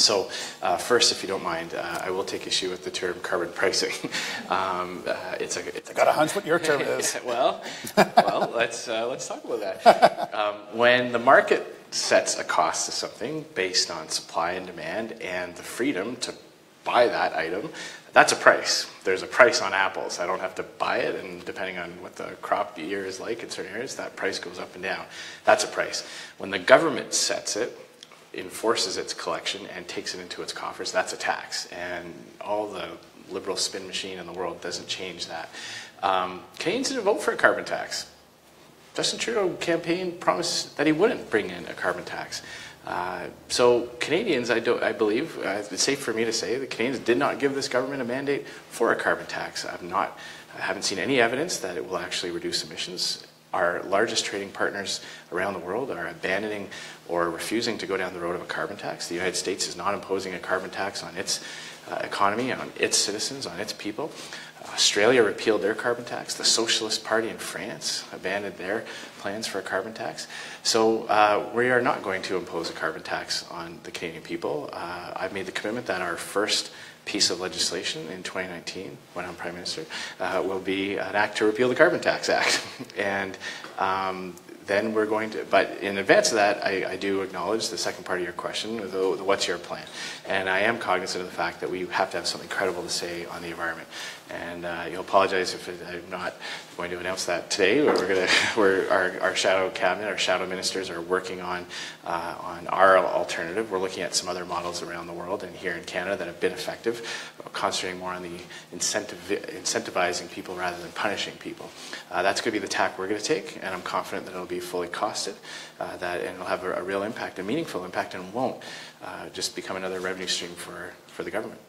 So first, if you don't mind, I will take issue with the term carbon pricing. It's I got a hunch what your term is. well, let's talk about that. When the market sets a cost to something based on supply and demand and the freedom to buy that item, that's a price. There's a price on apples. I don't have to buy it, and depending on what the crop year is like in certain areas, that price goes up and down. That's a price. When the government sets it, enforces its collection, and takes it into its coffers, that's a tax. And all the liberal spin machine in the world doesn't change that. Canadians didn't vote for a carbon tax. Justin Trudeau campaign promised that he wouldn't bring in a carbon tax. So Canadians, I believe, it's safe for me to say that Canadians did not give this government a mandate for a carbon tax. I haven't seen any evidence that it will actually reduce emissions. Our largest trading partners around the world are abandoning or refusing to go down the road of a carbon tax. The United States is not imposing a carbon tax on its economy, on its citizens, on its people. Australia repealed their carbon tax. The Socialist Party in France abandoned their plans for a carbon tax. So we are not going to impose a carbon tax on the Canadian people. I've made the commitment that our first piece of legislation in 2019, when I'm Prime Minister, will be an act to repeal the Carbon Tax Act. And then we're going to, but in advance of that, I do acknowledge the second part of your question, what's your plan? And I am cognizant of the fact that we have to have something credible to say on the environment. And you'll apologize if I'm not going to announce that today. Our shadow cabinet, our shadow ministers are working on our alternative. We're looking at some other models around the world and here in Canada that have been effective, concentrating more on the incentivizing people rather than punishing people. That's going to be the tack we're going to take, and I'm confident that it'll be fully costed, and it'll have a real impact, a meaningful impact, and won't just become another revenue stream for the government.